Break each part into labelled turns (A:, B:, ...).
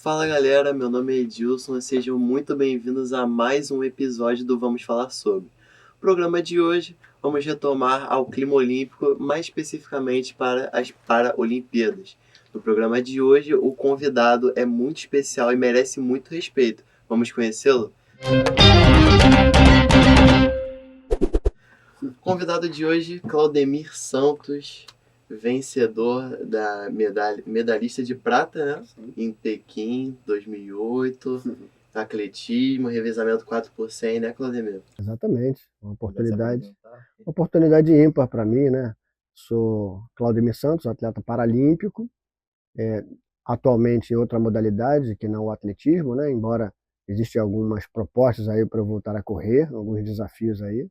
A: Fala galera, meu nome é Edilson e sejam muito bem-vindos a mais um episódio do Vamos Falar Sobre. No programa de hoje, vamos retomar ao clima olímpico, mais especificamente para as Paralimpíadas. No programa de hoje, o convidado é muito especial e merece muito respeito. Vamos conhecê-lo? Convidado de hoje, Claudemir Santos, vencedor da medalhista de prata, né?
B: Sim.
A: Em Pequim, 2008, atletismo, revezamento 4x100, né, Claudemir?
B: Exatamente, uma
A: Começa a
B: oportunidade,
A: apresentar.
B: uma oportunidade ímpar para mim, né? Sou Claudemir Santos, atleta paralímpico, é, atualmente em outra modalidade que não o atletismo, né? Embora existem algumas propostas aí para eu voltar a correr, alguns desafios aí,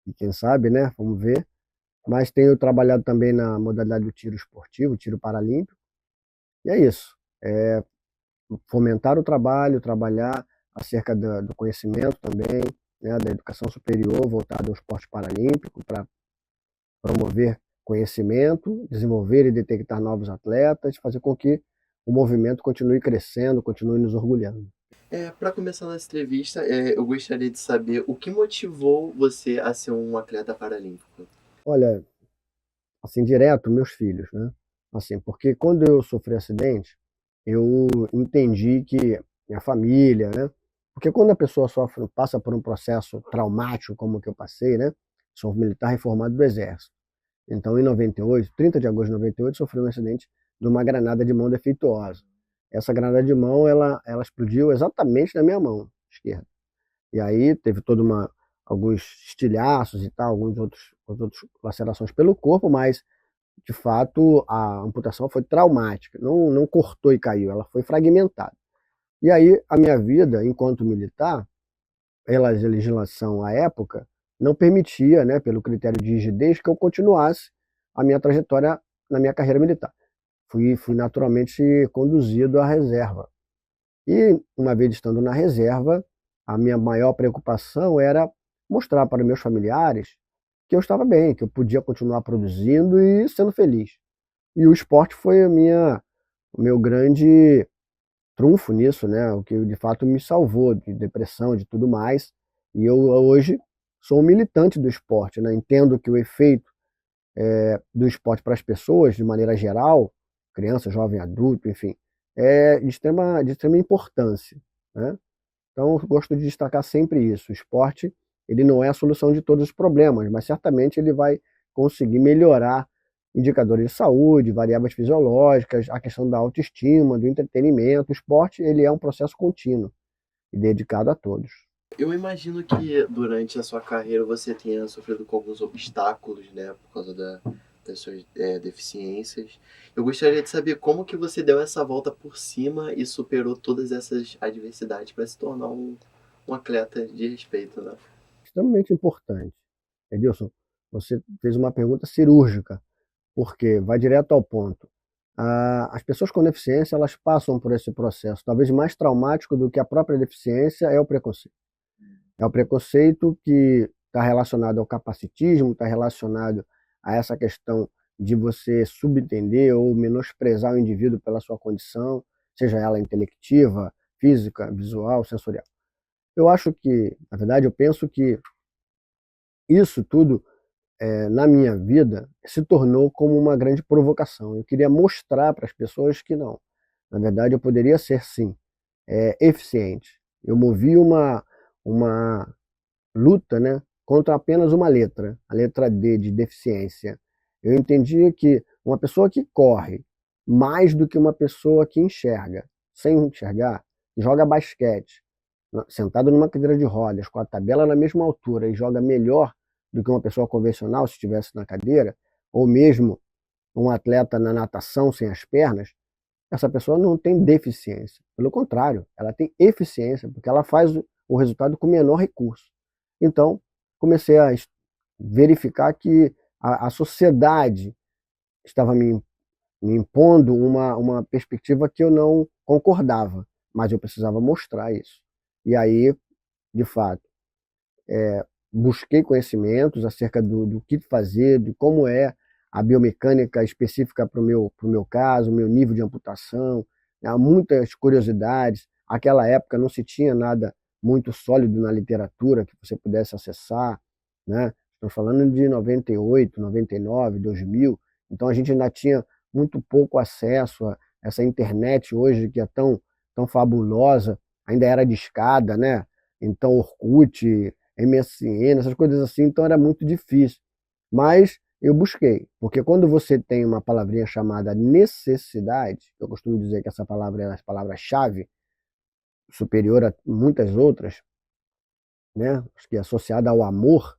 B: e quem sabe, né? Vamos ver. Mas tenho trabalhado também na modalidade do tiro esportivo, tiro paralímpico, e é isso. Fomentar o trabalho, trabalhar acerca do conhecimento também, né, da educação superior voltada ao esporte paralímpico, para promover conhecimento, desenvolver e detectar novos atletas, fazer com que o movimento continue crescendo, continue nos orgulhando.
A: Para começar nossa entrevista, eu gostaria de saber o que motivou você a ser um atleta paralímpico.
B: Olha, assim, direto, meus filhos, né? Assim, porque quando eu sofri acidente, eu entendi que minha família, né? Porque quando a pessoa sofre, passa por um processo traumático como o que eu passei, né? Sou militar reformado do Exército. Então, em 98, 30 de agosto de 98, sofri um acidente de uma granada de mão defeituosa. Essa granada de mão, ela explodiu exatamente na minha mão esquerda. E aí teve alguns estilhaços e tal, outros lacerações pelo corpo, mas de fato a amputação foi traumática. Não cortou e caiu, ela foi fragmentada. E aí a minha vida enquanto militar, pela legislação à época, não permitia, né, pelo critério de rigidez, que eu continuasse a minha trajetória na minha carreira militar. Fui naturalmente conduzido à reserva. E, uma vez estando na reserva, a minha maior preocupação era mostrar para meus familiares que eu estava bem, que eu podia continuar produzindo e sendo feliz. E o esporte foi o meu grande trunfo nisso, né? O que de fato me salvou de depressão, de tudo mais. E eu hoje sou um militante do esporte, né? Entendo que o efeito do esporte para as pessoas, de maneira geral, criança, jovem, adulto, enfim, é de extrema importância, né? Então, eu gosto de destacar sempre isso. O esporte, ele não é a solução de todos os problemas, mas certamente ele vai conseguir melhorar indicadores de saúde, variáveis fisiológicas, a questão da autoestima, do entretenimento. O esporte, ele é um processo contínuo e dedicado a todos.
A: Eu imagino que durante a sua carreira você tenha sofrido com alguns obstáculos, né, por causa das suas deficiências. Eu gostaria de saber como que você deu essa volta por cima e superou todas essas adversidades para se tornar um atleta de respeito, né?
B: Extremamente importante. Edilson, você fez uma pergunta cirúrgica, porque vai direto ao ponto. As pessoas com deficiência, elas passam por esse processo. Talvez mais traumático do que a própria deficiência é o preconceito. É o preconceito que está relacionado ao capacitismo, está relacionado a essa questão de você subentender ou menosprezar o indivíduo pela sua condição, seja ela intelectiva, física, visual, sensorial. Eu acho que, na verdade, eu penso que isso tudo, na minha vida, se tornou como uma grande provocação. Eu queria mostrar para as pessoas que não. Na verdade, eu poderia ser, sim, eficiente. Eu movi uma luta, né, contra apenas uma letra, a letra D de deficiência. Eu entendia que uma pessoa que corre mais do que uma pessoa que enxerga, sem enxergar, joga basquete, sentado numa cadeira de rodas, com a tabela na mesma altura e joga melhor do que uma pessoa convencional se estivesse na cadeira, ou mesmo um atleta na natação sem as pernas, essa pessoa não tem deficiência. Pelo contrário, ela tem eficiência, porque ela faz o resultado com menor recurso. Então, comecei a verificar que a sociedade estava me impondo uma perspectiva que eu não concordava, mas eu precisava mostrar isso. E aí, de fato, busquei conhecimentos acerca do que fazer, de como é a biomecânica específica para o meu caso, meu nível de amputação, há muitas curiosidades. Aquela época não se tinha nada muito sólido na literatura que você pudesse acessar, né? Estamos falando de 98, 99, 2000, então a gente ainda tinha muito pouco acesso a essa internet hoje que é tão fabulosa, ainda era discada, né? Então Orkut, MSN, essas coisas assim, então era muito difícil. Mas eu busquei, porque quando você tem uma palavrinha chamada necessidade, eu costumo dizer que essa palavra é a palavra-chave, superior a muitas outras, né? Acho que associada ao amor,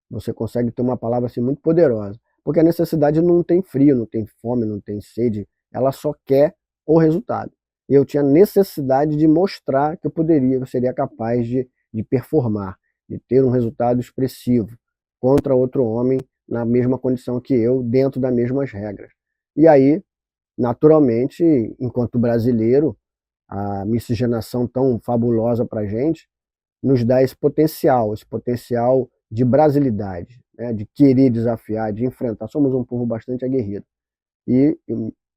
B: você consegue ter uma palavra assim muito poderosa. Porque a necessidade não tem frio, não tem fome, não tem sede, ela só quer o resultado. E eu tinha necessidade de mostrar que eu seria capaz de performar, de ter um resultado expressivo contra outro homem na mesma condição que eu, dentro das mesmas regras. E aí, naturalmente, enquanto brasileiro, a miscigenação tão fabulosa para a gente nos dá esse potencial de brasilidade, né, de querer desafiar, de enfrentar. Somos um povo bastante aguerrido. E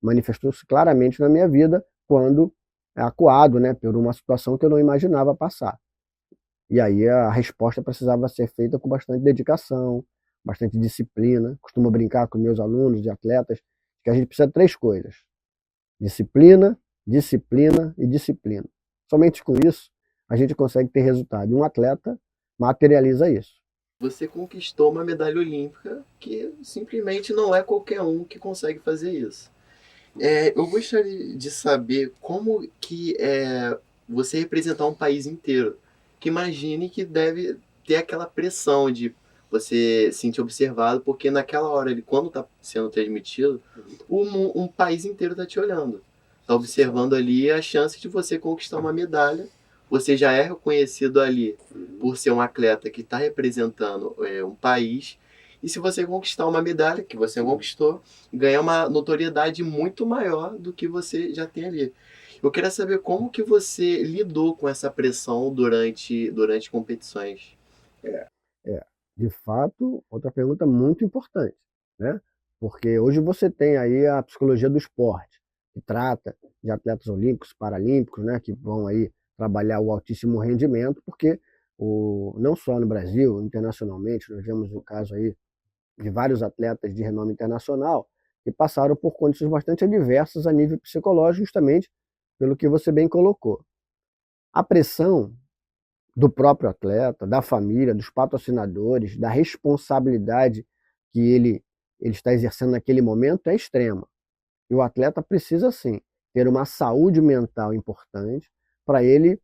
B: manifestou-se claramente na minha vida quando acuado, né, por uma situação que eu não imaginava passar. E aí a resposta precisava ser feita com bastante dedicação, bastante disciplina. Costumo brincar com meus alunos de atletas que a gente precisa de 3 coisas: disciplina, disciplina e disciplina. Somente com isso a gente consegue ter resultado. E um atleta materializa isso.
A: Você conquistou uma medalha olímpica que simplesmente não é qualquer um que consegue fazer isso. Eu gostaria de saber como que é você representar um país inteiro. Que imagine que deve ter aquela pressão de você se sentir observado, porque naquela hora, quando está sendo transmitido, um país inteiro está te olhando. Está observando ali a chance de você conquistar uma medalha. Você já é reconhecido ali por ser um atleta que está representando um país. E se você conquistar uma medalha, que você conquistou, ganha uma notoriedade muito maior do que você já tem ali. Eu queria saber como que você lidou com essa pressão durante competições.
B: É, de fato, outra pergunta muito importante, né? Porque hoje você tem aí a psicologia do esporte, que trata de atletas olímpicos, paralímpicos, né, que vão aí trabalhar o altíssimo rendimento, porque não só no Brasil, internacionalmente, nós vemos o caso aí de vários atletas de renome internacional que passaram por condições bastante adversas a nível psicológico, justamente pelo que você bem colocou. A pressão do próprio atleta, da família, dos patrocinadores, da responsabilidade que ele está exercendo naquele momento é extrema. E o atleta precisa, sim, ter uma saúde mental importante para ele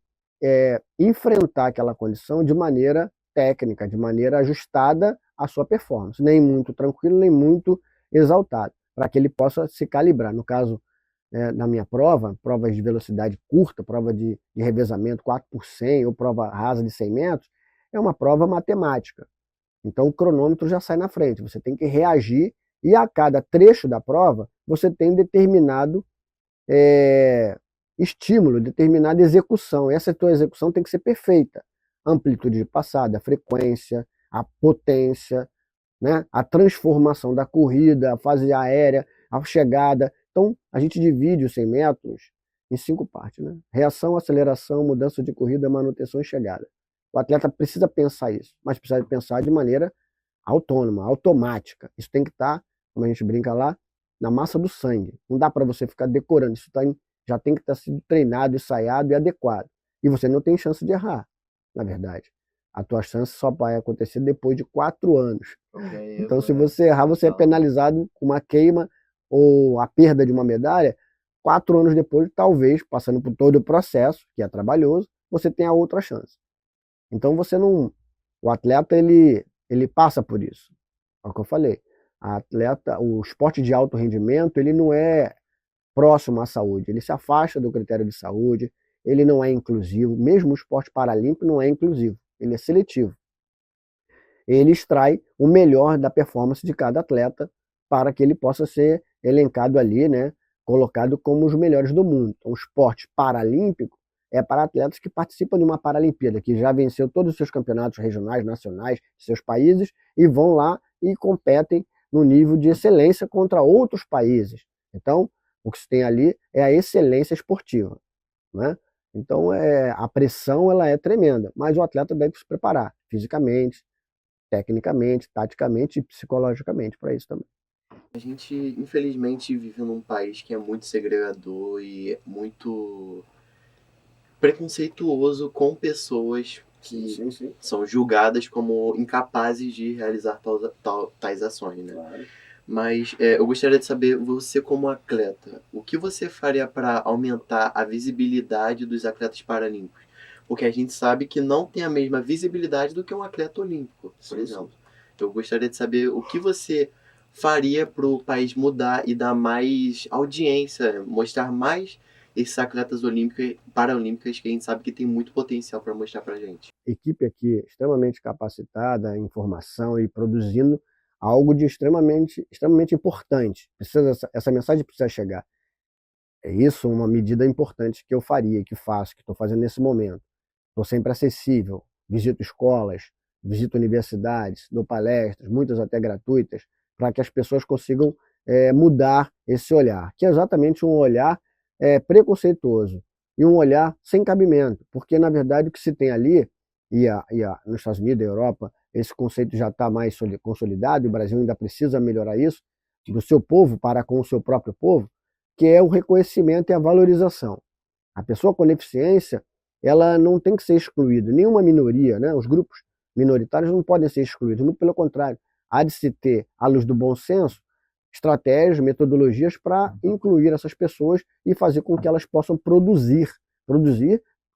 B: enfrentar aquela condição de maneira técnica, de maneira ajustada à sua performance. Nem muito tranquilo, nem muito exaltado, para que ele possa se calibrar. No caso, na minha prova, provas de velocidade curta, prova de revezamento 4x100 ou prova rasa de 100 metros, é uma prova matemática. Então o cronômetro já sai na frente, você tem que reagir e a cada trecho da prova você tem determinado estímulo, determinada execução. Essa tua execução tem que ser perfeita. Amplitude de passada, a frequência, a potência, né? A transformação da corrida, a fase aérea, a chegada. Então, a gente divide os 100 metros em 5 partes, né? Reação, aceleração, mudança de corrida, manutenção e chegada. O atleta precisa pensar isso, mas precisa pensar de maneira autônoma, automática. Isso tem que estar, como a gente brinca lá, na massa do sangue. Não dá para você ficar decorando. Isso já tem que estar sido treinado, ensaiado e adequado. E você não tem chance de errar, na verdade. A tua chance só vai acontecer depois de 4 anos. Okay, então, se você errar, você é penalizado com uma queima ou a perda de uma medalha. 4 anos depois, talvez, passando por todo o processo, que é trabalhoso, você tenha outra chance. Então, você não... O atleta, ele passa por isso. É o que eu falei. O esporte de alto rendimento, ele não é próximo à saúde. Ele se afasta do critério de saúde, ele não é inclusivo. Mesmo o esporte paralímpico não é inclusivo. Ele é seletivo. Ele extrai o melhor da performance de cada atleta para que ele possa ser elencado ali, né, colocado como os melhores do mundo. Então, o esporte paralímpico é para atletas que participam de uma Paralimpíada, que já venceu todos os seus campeonatos regionais, nacionais, de seus países, e vão lá e competem no nível de excelência contra outros países. Então, O que se tem ali é a excelência esportiva, né? Então, a pressão ela é tremenda, mas o atleta deve se preparar fisicamente, tecnicamente, taticamente e psicologicamente para isso também.
A: A gente, infelizmente, vive num país que é muito segregador e muito preconceituoso com pessoas que
B: Sim.
A: são julgadas como incapazes de realizar tais ações, né?
B: Claro.
A: Mas eu gostaria de saber, você como atleta, o que você faria para aumentar a visibilidade dos atletas paralímpicos? Porque a gente sabe que não tem a mesma visibilidade do que um atleta olímpico, por exemplo. Eu gostaria de saber o que você faria para o país mudar e dar mais audiência, mostrar mais esses atletas olímpicos, paralímpicos que a gente sabe que tem muito potencial para mostrar para a gente.
B: Equipe aqui extremamente capacitada em formação e produzindo algo de extremamente importante. Essa mensagem precisa chegar. É isso uma medida importante que eu faria, que faço, que estou fazendo nesse momento. Estou sempre acessível, visito escolas, visito universidades, dou palestras, muitas até gratuitas, para que as pessoas consigam mudar esse olhar, que é exatamente um olhar preconceituoso e um olhar sem cabimento, porque na verdade o que se tem ali, nos Estados Unidos e Europa, esse conceito já está mais consolidado, e o Brasil ainda precisa melhorar isso, do seu povo para com o seu próprio povo, que é o reconhecimento e a valorização. A pessoa com deficiência, ela não tem que ser excluída, nenhuma minoria, né? Os grupos minoritários não podem ser excluídos, muito pelo contrário, há de se ter, à luz do bom senso, estratégias, metodologias para incluir essas pessoas e fazer com que elas possam produzir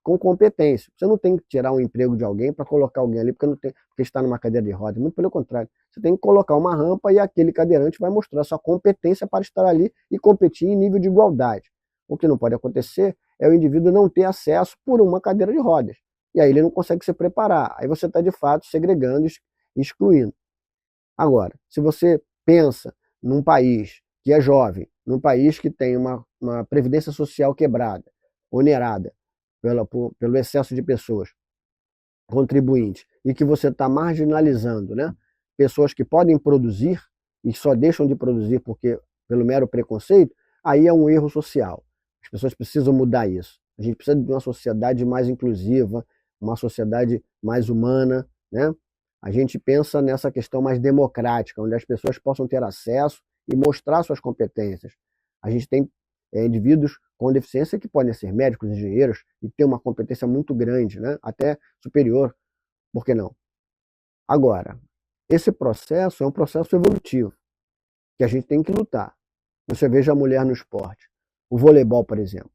B: com competência. Você não tem que tirar um emprego de alguém para colocar alguém ali porque está numa cadeira de rodas, muito pelo contrário. Você tem que colocar uma rampa e aquele cadeirante vai mostrar sua competência para estar ali e competir em nível de igualdade. O que não pode acontecer é o indivíduo não ter acesso por uma cadeira de rodas. E aí ele não consegue se preparar. Aí você está, de fato, segregando e excluindo. Agora, se você pensa num país que é jovem, num país que tem uma previdência social quebrada, onerada pelo excesso de pessoas contribuintes, e que você está marginalizando, né, pessoas que podem produzir e só deixam de produzir pelo mero preconceito, aí é um erro social. As pessoas precisam mudar isso. A gente precisa de uma sociedade mais inclusiva, uma sociedade mais humana, né? A gente pensa nessa questão mais democrática, onde as pessoas possam ter acesso e mostrar suas competências. A gente tem indivíduos com deficiência que podem ser médicos, engenheiros e ter uma competência muito grande, né? Até superior, por que não? Agora, esse processo é um processo evolutivo, que a gente tem que lutar. Você veja a mulher no esporte. O voleibol, por exemplo.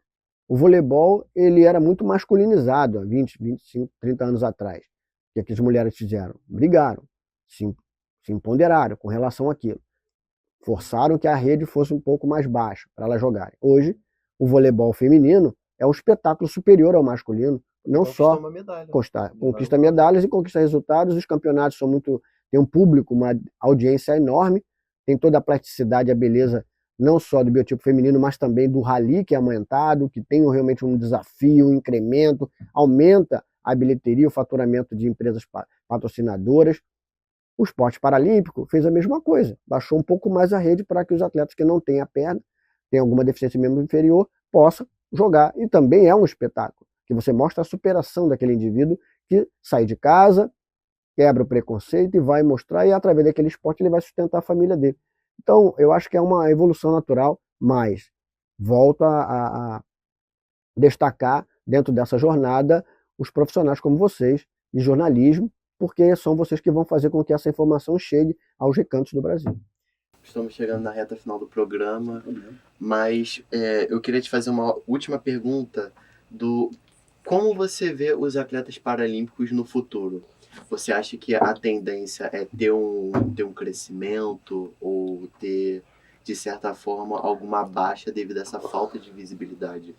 B: O voleibol ele era muito masculinizado há 20, 25, 30 anos atrás. O que as mulheres fizeram? Brigaram, se empoderaram com relação àquilo. Forçaram que a rede fosse um pouco mais baixa para elas jogarem. Hoje, o voleibol feminino é um espetáculo superior ao masculino. Não só conquista medalhas e conquista resultados. Os campeonatos têm um público, uma audiência enorme. Tem toda a plasticidade, a beleza, não só do biotipo feminino, mas também do rally, que é aumentado, que tem realmente um desafio, um incremento, aumenta a bilheteria, o faturamento de empresas patrocinadoras. O esporte paralímpico fez a mesma coisa, baixou um pouco mais a rede para que os atletas que não têm a perna, têm alguma deficiência membro inferior, possam jogar. E também é um espetáculo, que você mostra a superação daquele indivíduo que sai de casa, quebra o preconceito e vai mostrar, e através daquele esporte ele vai sustentar a família dele. Então, eu acho que é uma evolução natural, mas volto a destacar dentro dessa jornada os profissionais como vocês, de jornalismo, porque são vocês que vão fazer com que essa informação chegue aos recantos do Brasil.
A: Estamos chegando na reta final do programa, mas eu queria te fazer uma última pergunta do como você vê os atletas paralímpicos no futuro? Você acha que a tendência é ter um crescimento ou ter, de certa forma, alguma baixa devido a essa falta de visibilidade?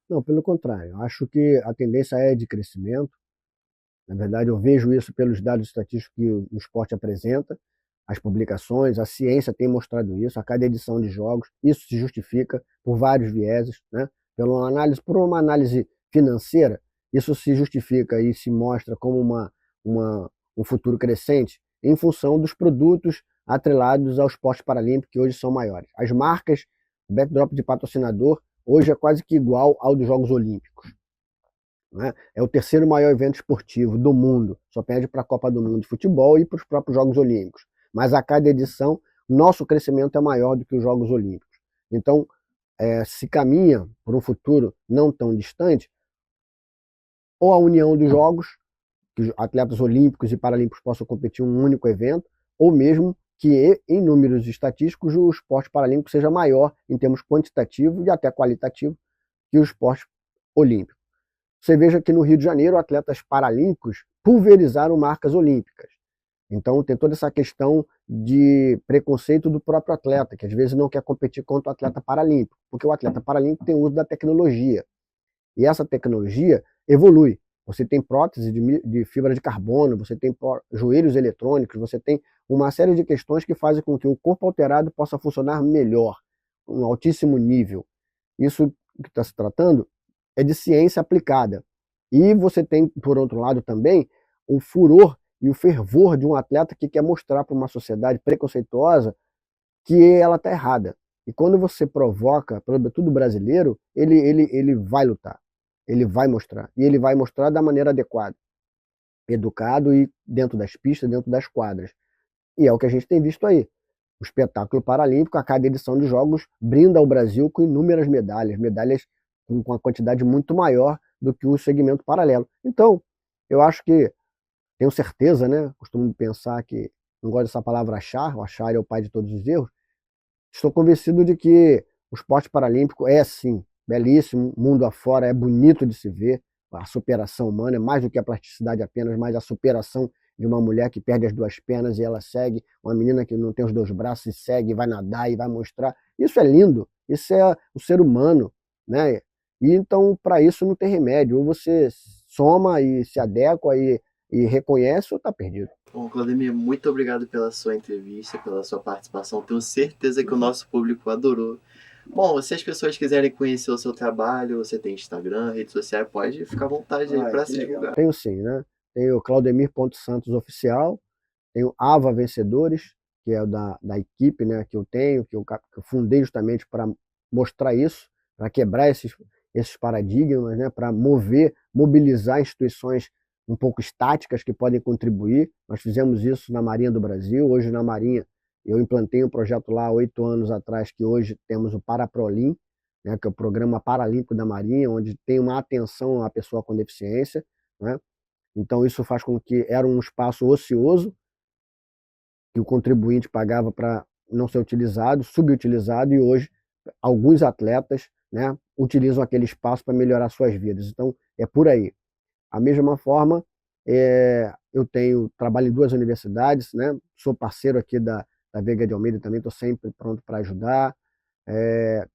B: Não, pelo contrário, acho que a tendência é de crescimento. Na verdade, eu vejo isso pelos dados estatísticos que o esporte apresenta, as publicações, a ciência tem mostrado isso, a cada edição de jogos, isso se justifica por vários vieses, né? Por uma análise financeira, isso se justifica e se mostra como um futuro crescente em função dos produtos atrelados ao esporte paralímpico, que hoje são maiores. As marcas O backdrop de patrocinador hoje é quase que igual ao dos Jogos Olímpicos. Né? É o terceiro maior evento esportivo do mundo, só perde para a Copa do Mundo de Futebol e para os próprios Jogos Olímpicos. Mas a cada edição, nosso crescimento é maior do que os Jogos Olímpicos. Então, se caminha por um futuro não tão distante, ou a união dos Jogos, que os atletas olímpicos e paralímpicos possam competir em um único evento, ou mesmo que, em números estatísticos, o esporte paralímpico seja maior em termos quantitativos e até qualitativo que o esporte olímpico. Você veja que no Rio de Janeiro, atletas paralímpicos pulverizaram marcas olímpicas. Então tem toda essa questão de preconceito do próprio atleta, que às vezes não quer competir contra o atleta paralímpico, porque o atleta paralímpico tem uso da tecnologia. E essa tecnologia evolui. Você tem prótese de fibra de carbono, você tem joelhos eletrônicos, você tem uma série de questões que fazem com que o corpo alterado possa funcionar melhor, um altíssimo nível. Isso que está se tratando é de ciência aplicada. E você tem, por outro lado, também o furor e o fervor de um atleta que quer mostrar para uma sociedade preconceituosa que ela está errada. E quando você provoca, sobretudo brasileiro, ele vai lutar, ele vai mostrar. E ele vai mostrar da maneira adequada, educado e dentro das pistas, dentro das quadras. E é o que a gente tem visto aí. O espetáculo paralímpico, a cada edição dos Jogos, brinda ao Brasil com inúmeras medalhas com uma quantidade muito maior do que o segmento paralelo. Então, eu acho que, tenho certeza, né? Costumo pensar que, não gosto dessa palavra achar, o achar é o pai de todos os erros. Estou convencido de que o esporte paralímpico é, sim, belíssimo, mundo afora, é bonito de se ver, a superação humana é mais do que a plasticidade apenas, mas a superação de uma mulher que perde as duas pernas e ela segue, uma menina que não tem os dois braços e segue, vai nadar e vai mostrar. Isso é lindo, isso é o ser humano, né? E então, para isso não tem remédio, ou você soma e se adequa e reconhece ou está perdido.
A: Bom, Claudemir, muito obrigado pela sua entrevista, pela sua participação. Tenho certeza que o nosso público adorou. Bom, se as pessoas quiserem conhecer o seu trabalho, você tem Instagram, redes sociais, pode ficar à vontade aí para se divulgar.
B: Tenho sim, né? Tenho Claudemir.santosoficial, tenho Ava Vencedores, que é da equipe, né, que eu tenho, que eu fundei justamente para mostrar isso, para quebrar esses paradigmas, né, para mobilizar instituições um pouco estáticas que podem contribuir. Nós fizemos isso na Marinha do Brasil. Hoje na Marinha eu implantei um projeto lá há 8 anos atrás, que hoje temos o Paraprolim, né, que é o Programa Paralímpico da Marinha, onde tem uma atenção à pessoa com deficiência, né? Então isso faz com que era um espaço ocioso que o contribuinte pagava para não ser utilizado, subutilizado, e hoje alguns atletas, né, utilizam aquele espaço para melhorar suas vidas. Então é por aí. Da mesma forma, eu trabalho em 2 universidades, né? Sou parceiro aqui da Veiga de Almeida também, estou sempre pronto para ajudar.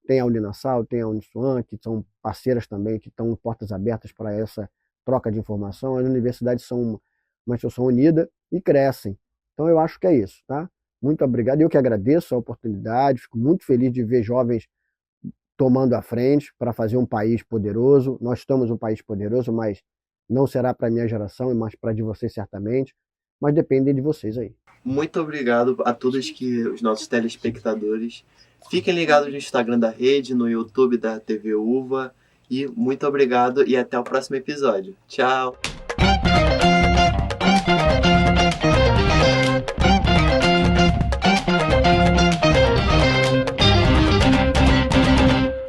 B: Tem a Uninasal, tem a Uniswan, que são parceiras também, que estão portas abertas para essa troca de informação. As universidades são uma instituição unida e crescem. Então eu acho que é isso, tá? Muito obrigado. Eu que agradeço a oportunidade, fico muito feliz de ver jovens tomando a frente para fazer um país poderoso. Nós estamos um país poderoso, mas não será para a minha geração, mas para a de vocês certamente, mas depende de vocês aí.
A: Muito obrigado a todos os nossos telespectadores. Fiquem ligados no Instagram da rede, no YouTube da TV Uva. E muito obrigado e até o próximo episódio. Tchau!